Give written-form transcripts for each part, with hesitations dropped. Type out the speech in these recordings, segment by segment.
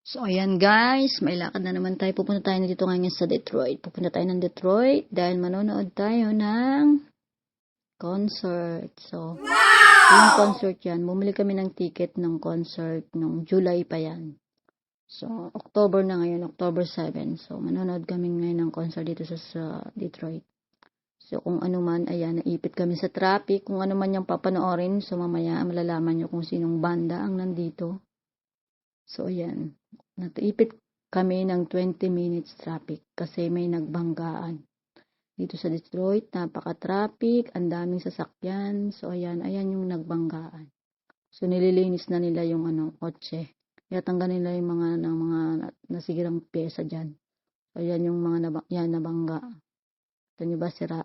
So, ayan guys, may lakad na naman tayo. Pupunta tayo na dito ngayon sa Detroit. Pupunta tayo ng Detroit dahil manonood tayo ng concert. So, yung concert yan, bumili kami ng ticket ng concert nung July pa yan. So, October na ngayon, October 7. So, manonood kami ngayon ng concert dito sa Detroit. So, kung ano man, ayan, naipit kami sa traffic. Kung ano man yung papanoorin, so mamaya malalaman nyo kung sinong banda ang nandito. So, ayan. Nataipit kami ng 20 minutes traffic kasi may nagbanggaan. Dito sa Detroit, napaka-traffic, ang daming sasakyan. So, ayan yung nagbanggaan. So, nililinis na nila yung kotse. Kaya tanggal nila yung mga nasigirang pyesa dyan. So, ayan yung mga nabangga. Ito nyo ba, sira?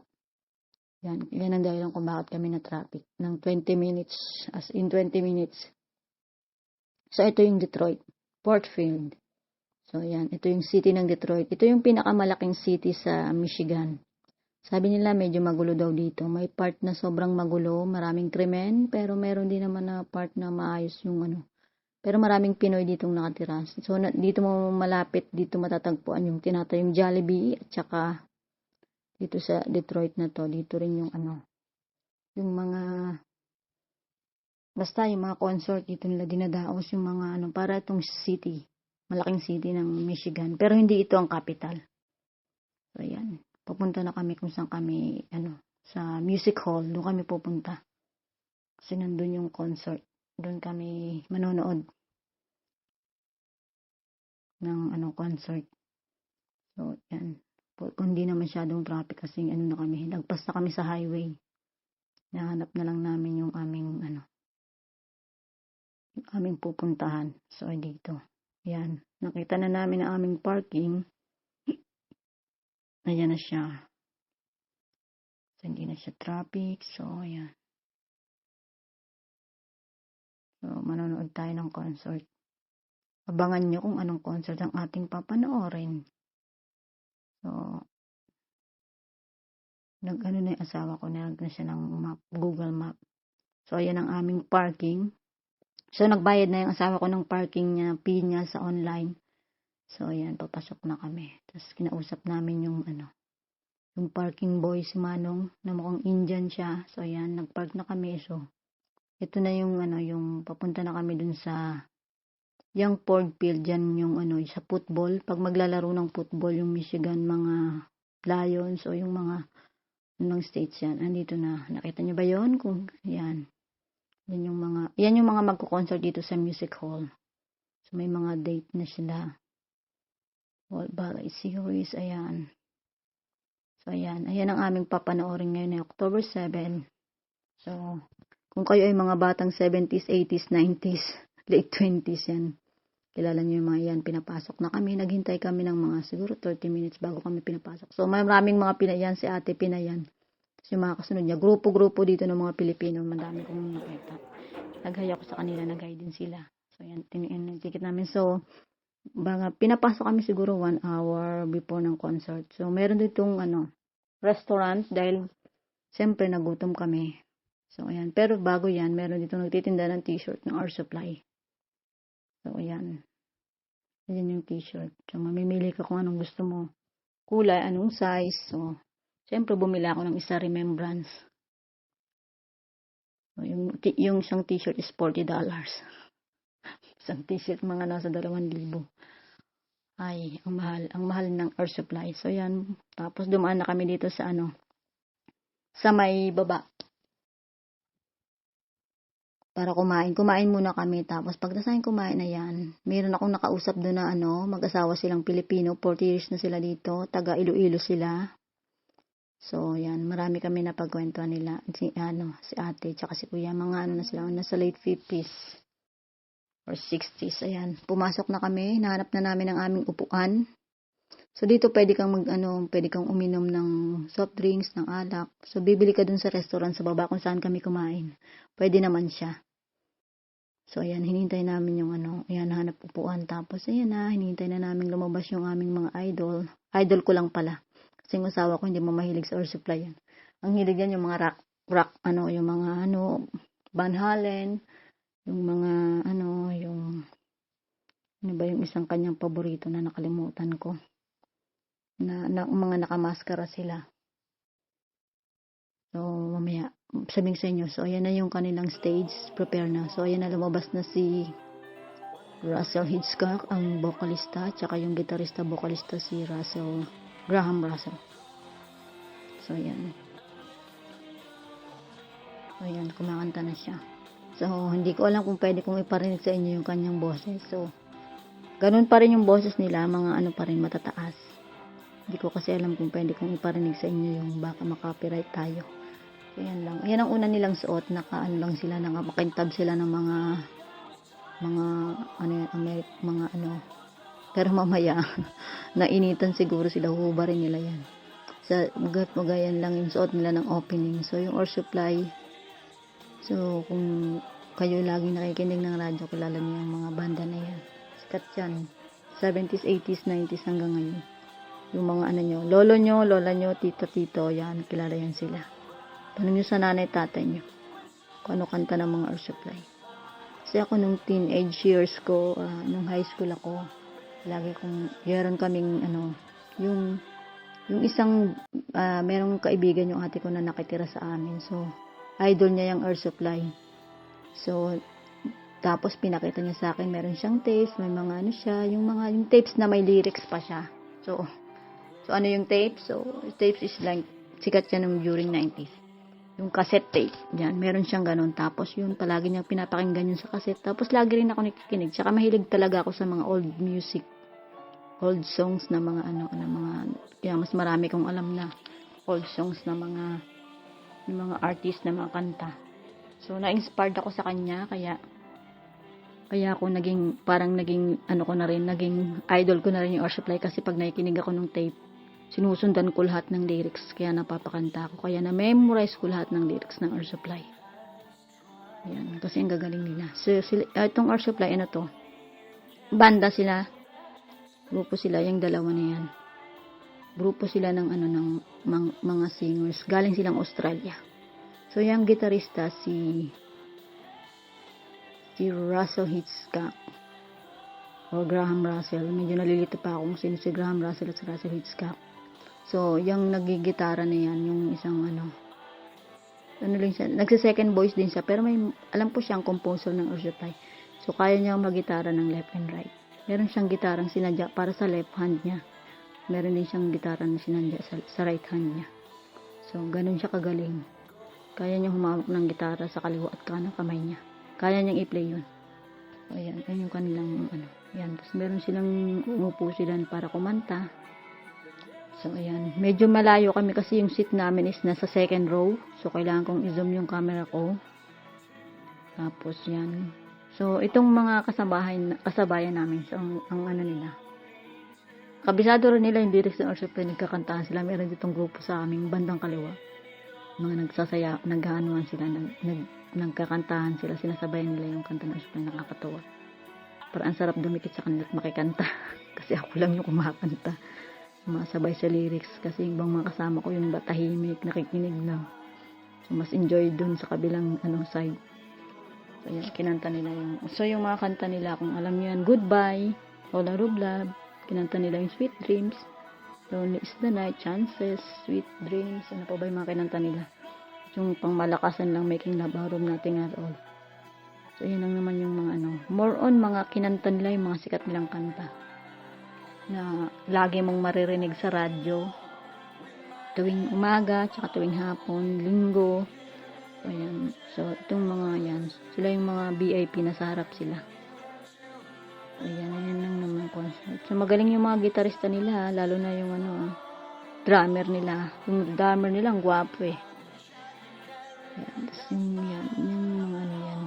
Yan ang dahilan kung bakit kami na traffic ng 20 minutes, as in 20 minutes. So, ito yung Detroit, Portfield. So, ayan, ito yung city ng Detroit. Ito yung pinakamalaking city sa Michigan. Sabi nila medyo magulo daw dito. May part na sobrang magulo, maraming krimen, pero meron din naman na part na maayos yung Pero maraming Pinoy ditong nakatira. So, dito mo malapit, dito matatagpuan yung tinatayong Jollibee at saka dito sa Detroit na to, dito rin yung yung mga basta yung mga concert dito nila dinadaos yung mga para itong city, malaking city ng Michigan, pero hindi ito ang capital. So ayan, pupunta na kami kung saan kami sa music hall, doon kami pupunta. Kasi nandun yung concert, doon kami manonood ng concert. So yan, kung hindi na masyadong traffic kasi na kami, nagpas na kami sa highway. Nahanap na lang namin yung aming pupuntahan. So, dito. Yan. Nakita na namin ang aming parking. Ayan na siya. So, hindi na siya traffic. So, ayan. So, manonood tayo ng concert. Abangan nyo kung anong concert ang ating papanoorin. So, na yung asawa ko. Nag na siya ng map, Google Map. So, ayan ang aming parking. So, nagbayad na yung asawa ko ng parking niya, fee niya sa online. So, ayan, papasok na kami. Tapos, kinausap namin yung yung parking boy, si Manong, na mukhang Indian siya. So, ayan, nagpark na kami. So, ito na yung yung papunta na kami dun sa yung Ford Field, dyan yung sa football. Pag maglalaro ng football, yung Michigan, mga Lions, o yung mga states yan. Andito na. Nakita niyo ba yon? Kung, yan. Yan yung mga magko-concert dito sa music hall. So, may mga date na sila. All Ballet Series, ayan. So, ayan. Ayan ang aming papanoorin ngayon na October 7. So, kung kayo ay mga batang 70s, 80s, 90s, late 20s yan, kilala nyo yung mga yan, pinapasok na kami. Naghintay kami ng mga siguro 30 minutes bago kami pinapasok. So, maraming mga Pinayan, si ate Pinayan. Tapos yung mga kasunod niya, grupo-grupo dito ng mga Pilipino, madami kong nakita. Nag-hi ako sa kanila, nag-hi din sila. So, yan, tiniin ticket namin. So, pinapasok kami siguro 1 hour before ng concert. So, meron ditong restaurant dahil siyempre nagutom kami. So, ayan. Pero bago yan, meron ditong nagtitinda ng t-shirt ng Our Supply. So, ayan. Ayan yung t-shirt. So, mamimili ka kung anong gusto mo. Kulay, anong size. So, siyempre bumili ako ng isa remembrance. So, yung isang t-shirt is $40. Isang t-shirt mga nasa 2,000. Ay, ang mahal ng Our Supply. So, yan. Tapos, dumaan na kami dito sa sa may baba. Para kumain. Kumain muna kami. Tapos, pagdasahin kumain na yan, mayroon akong nakausap doon na mag-asawa silang Pilipino. 40 years na sila dito. Taga Iloilo sila. So, yan. Marami kami napagkwentuhan nila. Si ate, tsaka si kuya. Mga na sila. Nasa late 50s. Or 60s. Ayan. Pumasok na kami. Nahanap na namin ang aming upuan. So, dito pwede kang pwede kang uminom ng soft drinks, ng alak. So, bibili ka dun sa restaurant sa baba kung saan kami kumain. Pwede naman siya. So, ayan, hinihintay namin yung ayan, hanap upuan. Tapos, ayan na, hinihintay na namin lumabas yung aming mga idol. Idol ko lang pala. Kasi yung asawa ko hindi mo mahilig sa Our Supply yan. Ang hilig yan yung mga rock, yung mga Van Halen, yung mga, Ano ba yung isang kanyang paborito na nakalimutan ko? Na mga nakamaskara sila. So, mamaya, sabihin sa inyo. So, ayan na yung kanilang stage. Prepare na. So, ayan na, lumabas na si Russell Hitchcock, ang vocalista, tsaka yung gitarista-vocalista si Graham Russell. So, ayan. So, ayan, kumakanta na siya. So, hindi ko alam kung pwede kong iparinig sa inyo yung kanyang boses. So, ganun pa rin yung boses nila, mga ano pa rin, matataas. Hindi ko kasi alam kung pwede kong iparinig sa inyo yung baka makapiright tayo. So, yan lang. Yan ang una nilang suot. Naka-ano lang sila, nakapakintab sila ng mga pero mamaya nainitan siguro sila, huhubarin nila yan. Sa magayan lang yung suot nila ng opening. So, yung Air Supply, so, kung kayo laging nakikinig ng radyo, kilala niyo yung mga banda na yan. Sikat yan. 70s, 80s, 90s hanggang ngayon. Yung mga ano nyo, lolo nyo, lola nyo, tita, tito, yan, kilala yan sila. Tanong nyo sa nanay, tatay nyo, kung ano kanta ng mga Air Supply. Kasi ako nung teenage years ko, nung high school ako, lagi kong, meron kaming, yung isang, merong kaibigan yung ate ko na nakitira sa amin. So, idol niya yung Air Supply. So, tapos pinakita niya sa akin, meron siyang tapes, may mga siya, yung tapes na may lyrics pa siya. So ano yung tapes? So, tapes is like, sikat siya nung during 90s. Yung cassette tape, yan, meron siyang ganun. Tapos yun, palagi niyang pinapakinggan yun sa cassette. Tapos lagi rin ako nakikinig. Tsaka mahilig talaga ako sa mga old music, old songs na mga kaya mas marami kong alam na old songs na mga artist na mga kanta. So, na-inspired ako sa kanya, kaya ako naging idol ko na rin yung Air Supply, kasi pag nakikinig ako ng tape, sinusundan ko lahat ng lyrics, kaya napapakanta ako, kaya na-memorize ko lahat ng lyrics ng Air Supply. Ayan, kasi ang gagaling nila. So, itong Air Supply, to? Banda sila. Grupo sila, yung dalawa na yan. Grupo sila ng mga singers. Galing silang Australia. So, yung gitarista, si Russell Hitchcock o Graham Russell. Medyo nalilito pa ako kung sino si Graham Russell at si Russell Hitchcock. So, yung nagigitara na yan, yung isang nagsi-second voice din siya, pero alam po siyang composer ng Air Supply. So, kaya niya magitara ng left and right. Meron siyang gitarang sinadya para sa left hand niya. Meron din siyang gitara na sinadya sa right hand niya. So, ganun siya kagaling. Kaya niya humawak ng gitara sa kaliwa at kanang kamay niya. Kaya niyang i-play yun. So, ayan. Ayan yung kanilang, Ayan. Tapos, meron silang, umupo sila para kumanta. So, ayan. Medyo malayo kami kasi yung seat namin is nasa second row. So, kailangan kong i-zoom yung camera ko. Tapos, yan. So, itong mga kasabayan namin. So, ang nila. Kabisado rin nila yung lyrics ng Air Supply. Nagkakantahan sila. Meron ditong grupo sa aming bandang kaliwa. Mga naghahanuan sila. Nagkakantahan sila. Sinasabayan nila yung kanta ng Air Supply. Nakakatawa. Parang ang sarap dumikit sa kanila at makikanta. Kasi ako lang yung kumakanta. Masabay sa lyrics, kasi yung ibang mga kasama ko yung batahimik, nakikinig lang. So, mas enjoy dun sa kabilang side. So, yan, kinanta nila yung mga kanta nila, kung alam nyo yan, Goodbye, All Out of Love, kinanta nila yung Sweet Dreams, Lonely is the Night, Chances, Sweet Dreams, ano pa ba yung mga kinanta nila? Yung pangmalakasan lang, Making Love Out of Nothing at All. So, yun lang naman yung mga more on mga kinanta nila, yung mga sikat nilang kanta na lagi mong maririnig sa radyo tuwing umaga, tsaka tuwing hapon, linggo. So, ayan. So, itong mga yan, sila yung mga VIP, nasa harap sila. So, ayan lang naman concert. So, magaling yung mga gitarista nila, lalo na yung drummer nila. Yung drummer nila, ang gwapo eh. Ayan. Tapos yung mga yan.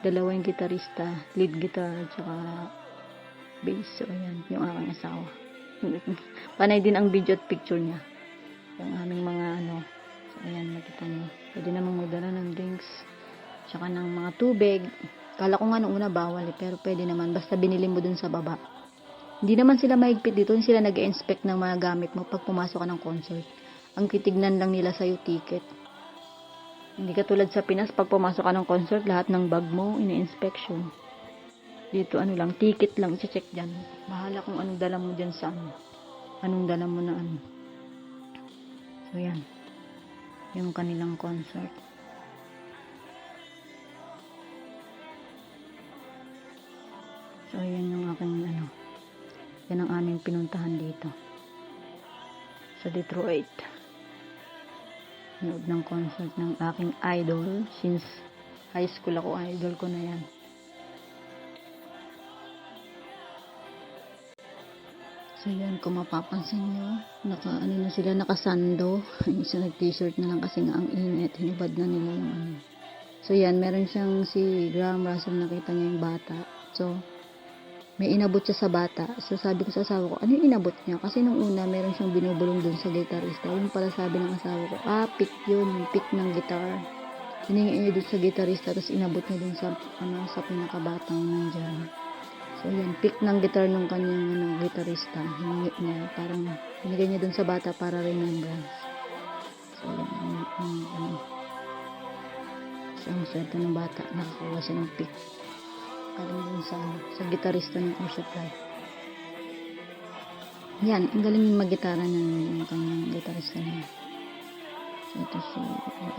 Dalawa yung gitarista, lead guitar, tsaka bass. So, ayan, yung aking asawa. Panay din ang video at picture niya. Yung aming mga So, ayan, nakita niyo. Pwede namang magdala ng drinks, tsaka ng mga tubig. Kala ko nga nung una bawal pero pwede naman. Basta binili mo dun sa baba. Hindi naman sila mahigpit dito. Hindi sila nag-inspect ng mga gamit mo pag pumasok ka ng concert. Ang kitignan lang nila sa'yo ticket. Hindi katulad sa Pinas, pag pumasok ka ng concert, lahat ng bag mo, ini-inspection. Dito ano lang, ticket lang, i-check dyan. Bahala kung anong dala mo dyan sa ano. Anong dala mo na ano. So yan, yung kanilang concert. So yan yung aking ano. Yan ang aming pinuntahan dito. Sa Detroit. Nood ng concert ng aking idol. Since high school ako, idol ko na yan. So yan, kung mapapansin nyo, ano na sila, nakasando. Yung isa nag-t-shirt na lang kasi nga ang init, hinubad na nila yung ano. So yan, meron siyang si Graham Russell, nakita niya yung bata. So, may inabot siya sa bata. So sabi ko sa asawa ko, ano yung inabot niya? Kasi nung una, meron siyang binubulong dun sa gitarista. Yung pala sabi ng asawa ko, pick yun, yung pick ng gitar. Hiningi niya dun sa gitarista, tapos inabot niya dun sa, sa pinakabatang nandiyan. So yan, pick ng guitar nung kanyang gitarista, hiningi niya, parang hinigay niya dun sa bata para remembrance. So yan, so ang swerte ng bata, nakakuha siya ng pick. Galing dun sa gitarista ng Air Supply. Yan, ang galing yung mag-gitara niya yung kanyang gitarista niya. So ito si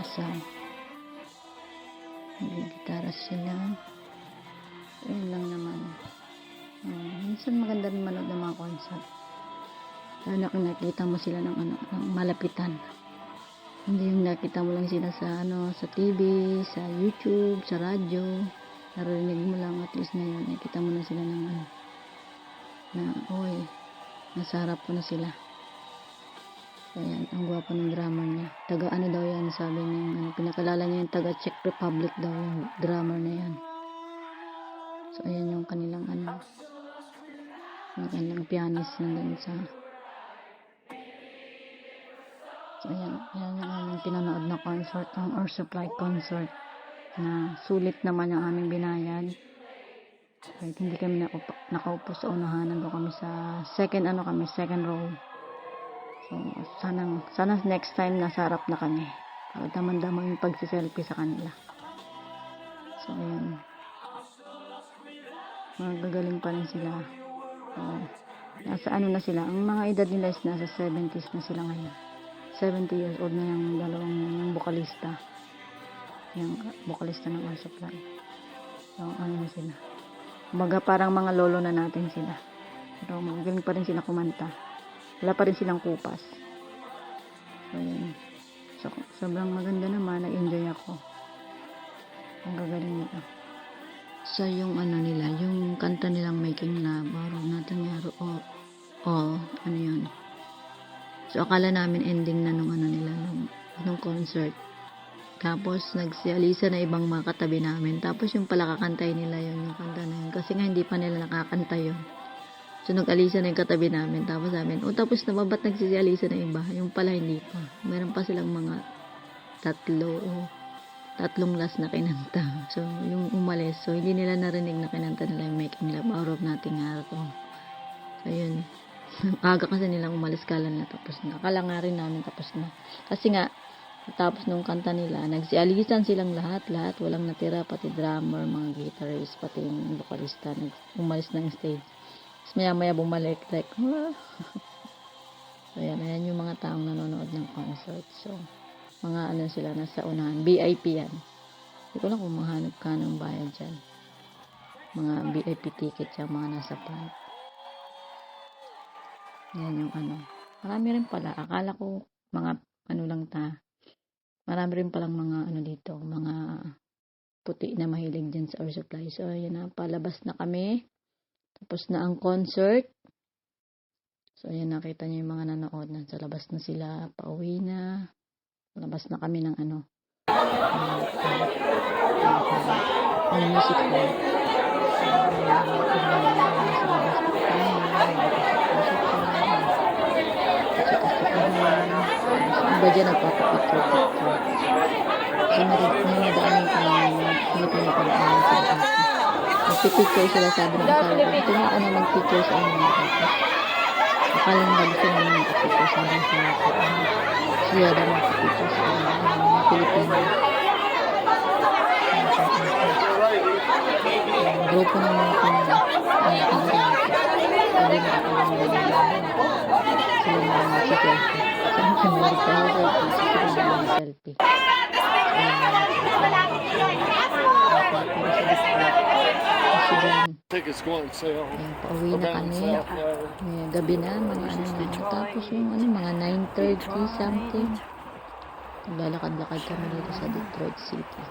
Asal. Nag-gitara sila. So yun lang naman. Minsan maganda rin manood ng mga concert. Lalo na kung nakita mo sila ng malapitan. Hindi yung nakita mo lang sila sa sa TV, sa YouTube, sa radyo. Narinig mo lang, at least ngayon nakita mo na sila ng nasa harap ko na sila. So yan, ang gwapo ng drummer niya. Taga daw yan, sabi niya, pinakalala niya yung taga Czech Republic daw yung drummer na yan. So ayan yung kanilang yung kanilang pianist nandun sa. So ayan yung aming pinanood na concert, ang Air Supply concert, na sulit naman ang aming binayad. Kahit hindi kami nakaupo sa unahan, nandun kami sa second row. So sana next time nasa harap na kami, para daman-dama yung pagsiselfie sa kanila. So ayan, magagaling pa rin sila. Nasa na sila, ang mga edad nila is nasa 70s na sila ngayon. 70 years old na yung vocalista, yung vocalista ng Air Supply. So na sila, kumbaga parang mga lolo na natin sila, pero magagaling pa rin sila kumanta, wala pa rin silang kupas. So yun, so sobrang maganda naman, nag-enjoy ako, ang gagaling nila. So yung nila, yung kanta nilang Making Love, araw natin all, yun. So akala namin ending na nung nung concert. Tapos nagsialisa na ibang mga katabi namin. Tapos yung pala kakantay nila yung kanta na yun. Kasi nga hindi pa nila nakakanta yun. So nag-alisa na yung katabi namin. Tapos sabi, tapos na ba, ba't nagsisialisa na iba? Yung pala hindi pa. Meron pa silang mga tatlong last na kinanta. So, yung umalis. So, hindi nila narinig na kinanta nila yung Making Love, Out of Nothing Heart. So, yun. Aga kasi nilang umalis, kala na tapos na. Akala nga rin namin tapos na. Kasi nga, tapos nung kanta nila, nagsialisan silang lahat. Walang natira, pati drummer, mga guitarist, pati yung vocalista. Umalis ng stage. Tapos maya-maya bumalik. Like, so, ayan yung mga taong nanonood ng concert. So, mga sila nasa unahan, VIP yan. Hindi ko lang kung mahanap ka ng bayad dyan. Mga VIP ticket yung mga nasa front. Yan yung marami rin pala, akala ko mga lang marami rin palang mga dito, mga puti na mahilig dyan sa Air Supply. So yun na, palabas na kami, tapos na ang concert. So yan, nakita niyo yung mga nanood, nasa labas na sila, pauwi na. Labas na kami ng music hall. Iba dyan nagpapapicture. So nadaanan ko pinipinipinaan sila. Magpipicture sila, sabi ng asawa ko, gusto niya ako na magpicture sa mga tapos. Akala nila gusto naman magpipicture sa mga siya daw magpipicture sa mga Pilipino. grupo ng mga pinag-alagay. Sabi na ako lang yung sila na nagsiselfie. Saan ka na nagsiselfie? Sila na nagsiselfie. Tickets go on sale. Ayan, pauwi na kami. Gabi na, mga ano na. Tapos yung ano, mga 9:30 something. Naglalakad-lakad kami dito sa Detroit City.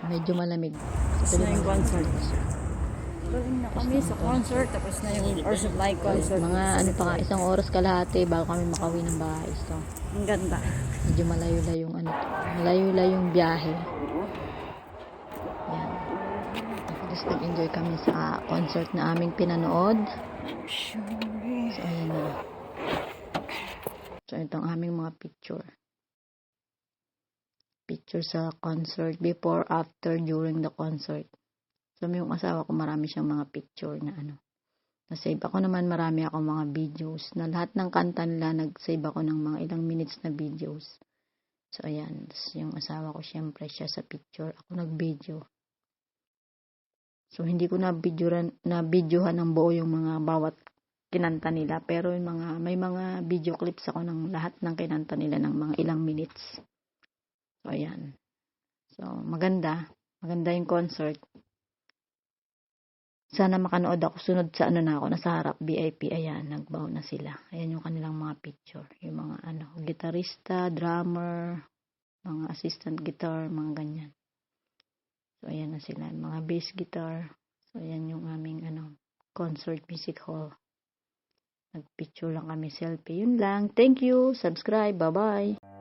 Medyo malamig. Tapos na yung concert. Galing na kami sa concert. Tapos na yung Air Supply concert. Mga ano pa nga, isang oras kalahati bago kami makauwi ng bahay. So, Ang ganda. medyo malayo-layo yung ano to. Malayo-layo yung biyahe. Yan. Tapos nag-enjoy kami sa concert na aming pinanood. So, ayan na. So, ito ang aming mga picture. Picture sa concert, before, after, during the concert. So, yung asawa ko, marami siyang mga picture na ano. Na-save ako naman, marami ako mga videos. Na lahat ng kanta nila, nag-save ako ng mga ilang minutes na videos. So, ayan. Tapos, yung asawa ko, syempre, siya sa picture. Ako nag-video. So, hindi ko na-videohan ng buo yung mga bawat kinanta nila. Pero yung may mga video clips ako ng lahat ng kinanta nila ng mga ilang minutes. So, ayan. So, maganda. Maganda yung concert. Sana makanood ako. Sunod sa ano na ako. Nasa harap, VIP. Ayan, nagbaw na sila. Ayan yung kanilang mga picture. Yung mga gitarista, drummer, mga assistant guitar, mga ganyan. So, ayan na sila. Mga bass guitar. So, ayan yung aming concert music hall. Nagpicture lang kami, selfie. Yun lang. Thank you. Subscribe. Bye-bye.